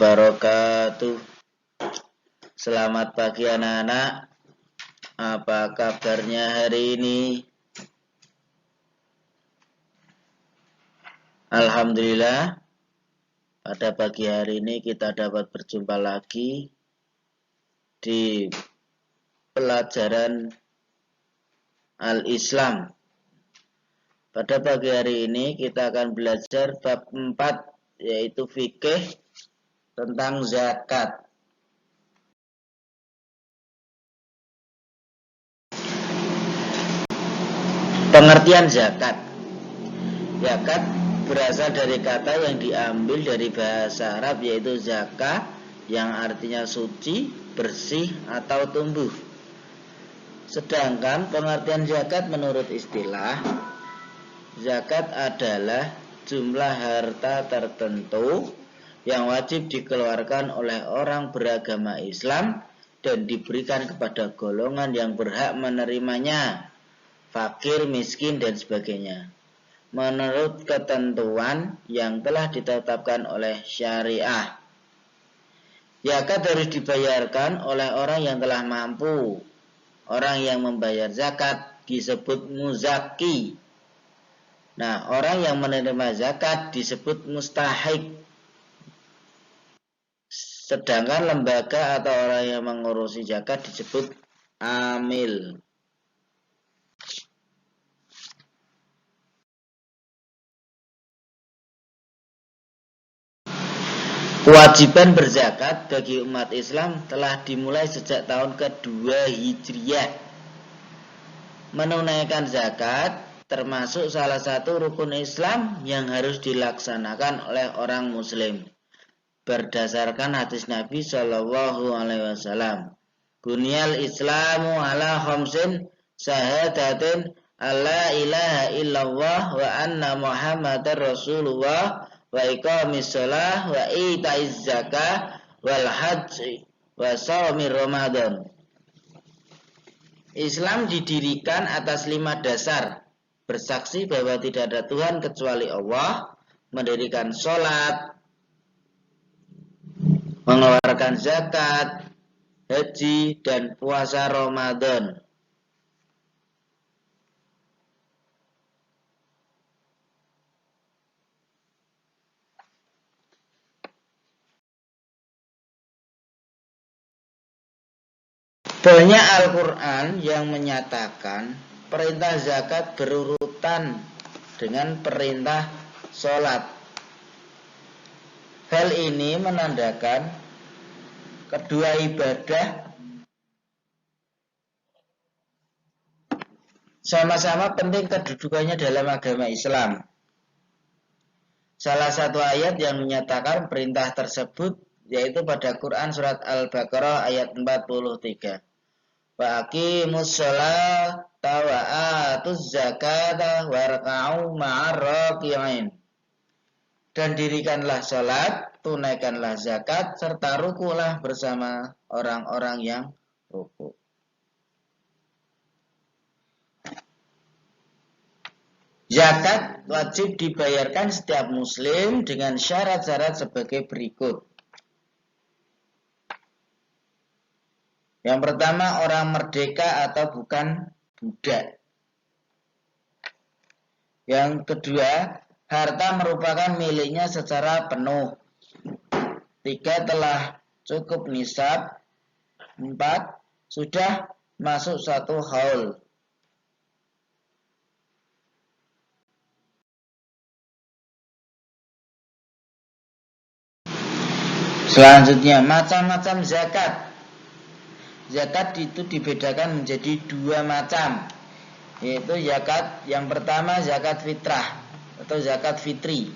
wabarakatuh. Selamat pagi anak-anak. Apa kabarnya hari ini? Alhamdulillah, pada pagi hari ini kita dapat berjumpa lagi di pelajaran Al-Islam. Pada pagi hari ini kita akan belajar bab 4, yaitu fikih tentang zakat. Pengertian zakat. Zakat berasal dari kata yang diambil dari bahasa Arab, yaitu zakah, yang artinya suci, bersih, atau tumbuh. Sedangkan pengertian zakat menurut istilah, zakat adalah jumlah harta tertentu yang wajib dikeluarkan oleh orang beragama Islam dan diberikan kepada golongan yang berhak menerimanya, fakir, miskin, dan sebagainya, menurut ketentuan yang telah ditetapkan oleh syariah. Zakat harus dibayarkan oleh orang yang telah mampu. Orang yang membayar zakat disebut muzaki. Nah, orang yang menerima zakat disebut mustahik. Sedangkan lembaga atau orang yang mengurusi zakat disebut amil. Kewajiban berzakat bagi umat Islam telah dimulai sejak tahun kedua Hijriah. Menunaikan zakat termasuk salah satu rukun Islam yang harus dilaksanakan oleh orang Muslim. Berdasarkan hadis Nabi Shallallahu Alaihi Wasallam, Bunyal Islamu ala khamsin syahadatin alla ilaha illallah wa anna Muhammadar Rasulullah wa iqamis shalah wa itaiz zakah wal hajj wa shaumi Ramadan. Islam didirikan atas 5 dasar: bersaksi bahwa tidak ada Tuhan kecuali Allah, mendirikan sholat, mengeluarkan zakat, haji, dan puasa Ramadan. Banyak Al-Quran yang menyatakan perintah zakat berurutan dengan perintah sholat. Hal ini menandakan kedua ibadah sama-sama penting kedudukannya dalam agama Islam. Salah satu ayat yang menyatakan perintah tersebut yaitu pada Quran surat Al-Baqarah ayat 43. Wa aqimus sholata wa atuz zakata warka'u ma'ar raki'in. Dan dirikanlah sholat, tunaikanlah zakat, serta rukulah bersama orang-orang yang ruku. Zakat wajib dibayarkan setiap muslim dengan syarat-syarat sebagai berikut. Yang pertama, orang merdeka atau bukan budak. Yang kedua, harta merupakan miliknya secara penuh. 3, telah cukup nisab. 4, sudah masuk 1 haul. Selanjutnya, macam-macam zakat. Zakat itu dibedakan menjadi 2 macam, yaitu zakat yang pertama zakat fitrah atau zakat fitri.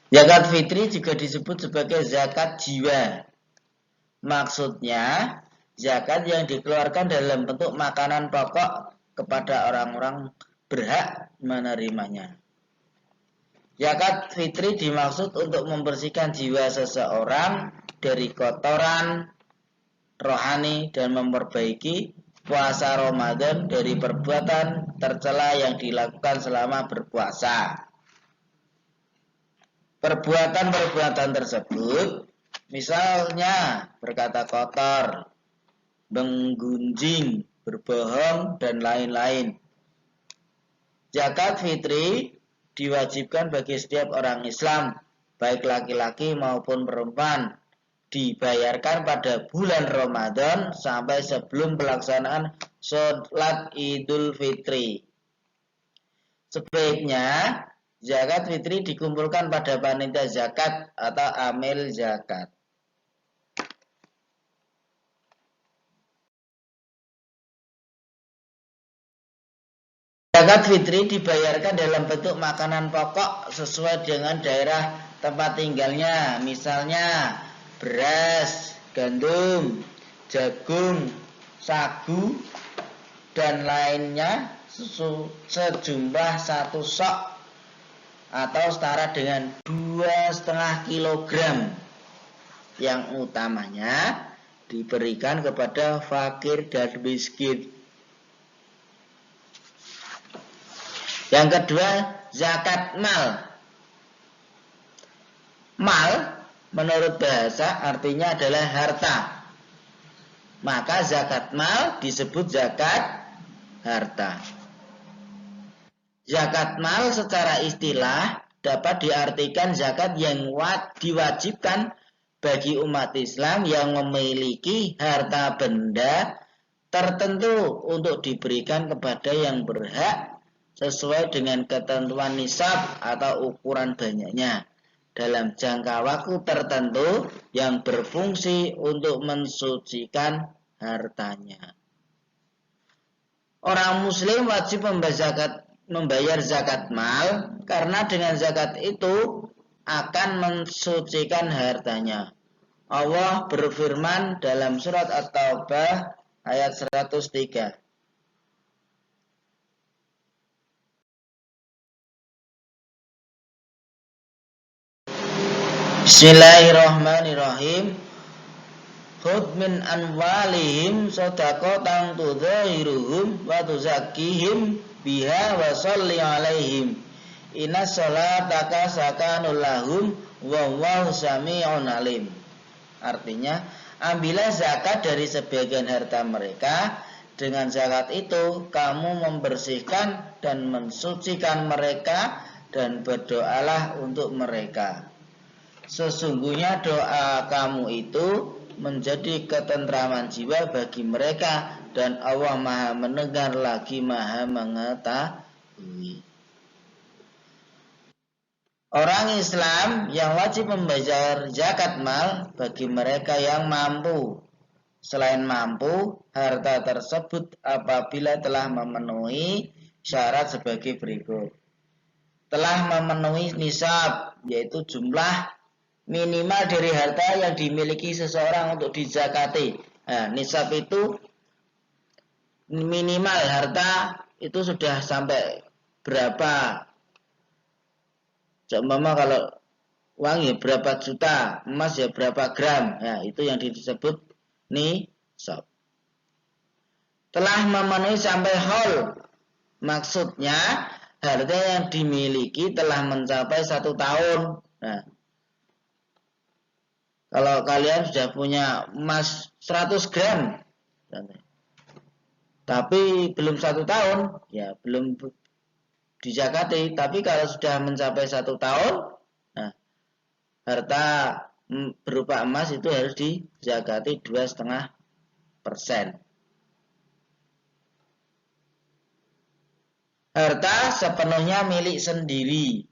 Zakat fitri juga disebut sebagai zakat jiwa. Maksudnya zakat yang dikeluarkan dalam bentuk makanan pokok kepada orang-orang berhak menerimanya. Zakat fitri dimaksud untuk membersihkan jiwa seseorang dari kotoran rohani dan memperbaiki puasa Ramadan dari perbuatan tercela yang dilakukan selama berpuasa. perbuatan-perbuatan tersebut, misalnya berkata kotor, menggunjing, berbohong, dan lain-lain. Zakat fitri diwajibkan bagi setiap orang Islam, baik laki-laki maupun perempuan, dibayarkan pada bulan Ramadan sampai sebelum pelaksanaan sholat Idul Fitri. Sebaiknya zakat fitri dikumpulkan pada panitia zakat atau amil zakat. Zakat fitri dibayarkan dalam bentuk makanan pokok sesuai dengan daerah tempat tinggalnya, misalnya beras, gandum, jagung, sagu, dan lainnya sejumlah 1 sok atau setara dengan 2,5 kilogram, yang utamanya diberikan kepada fakir dan miskin. Yang kedua, zakat mal. Mal menurut bahasa artinya adalah harta. Maka zakat mal disebut zakat harta. Zakat mal secara istilah dapat diartikan zakat yang diwajibkan bagi umat Islam yang memiliki harta benda tertentu untuk diberikan kepada yang berhak sesuai dengan ketentuan nisab atau ukuran banyaknya dalam jangka waktu tertentu yang berfungsi untuk mensucikan hartanya. Orang muslim wajib membayar zakat mal karena dengan zakat itu akan mensucikan hartanya. Allah berfirman dalam surat At-Taubah ayat 103. Bismillahirrahmanirrahim. Khudh min anwalihim shadaqatan tudzahiruhum wa tuzakkihim biha wa sholli alaihim. Inna sholataka sakanul lahum wallahu sami'un alim. Artinya, ambillah zakat dari sebagian harta mereka. Dengan zakat itu kamu membersihkan dan mensucikan mereka dan berdoalah untuk mereka. Sesungguhnya doa kamu itu menjadi ketentraman jiwa bagi mereka dan Allah Maha mendengar lagi Maha mengetahui. Orang Islam yang wajib membayar zakat mal bagi mereka yang mampu. Selain mampu, harta tersebut apabila telah memenuhi syarat sebagai berikut. Telah memenuhi nisab, yaitu jumlah minimal dari harta yang dimiliki seseorang untuk dizakati. Nah, nisab itu minimal harta itu sudah sampai berapa? Umpama kalau uang ya berapa juta, emas ya berapa gram. Ya, itu yang disebut nisab. Telah memenuhi sampai haul. Maksudnya harta yang dimiliki telah mencapai 1 tahun. Nah, kalau kalian sudah punya emas 100 gram, tapi belum 1 tahun, ya belum dizakati. Tapi kalau sudah mencapai 1 tahun, nah, harta berupa emas itu harus dizakati 2,5%. Harta sepenuhnya milik sendiri.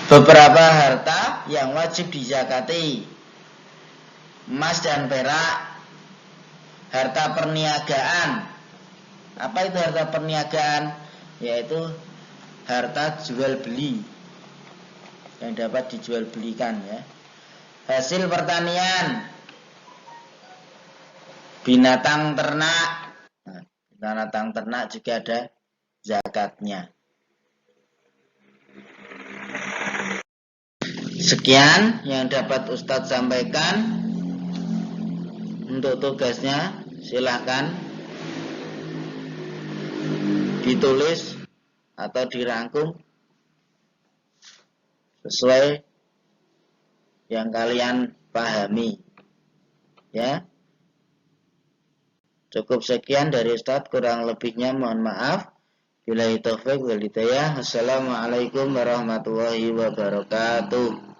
Beberapa harta yang wajib dizakati: emas dan perak, harta perniagaan. Apa itu harta perniagaan? Yaitu harta jual beli yang dapat dijual belikan, ya. Hasil pertanian, binatang ternak. Nah, binatang ternak juga ada zakatnya. Sekian yang dapat Ustadz sampaikan. Untuk tugasnya silahkan ditulis atau dirangkum sesuai yang kalian pahami. Ya. Cukup sekian dari Ustadz, kurang lebihnya mohon maaf. Billahi taufik wal hidayah. Assalamualaikum warahmatullahi wabarakatuh.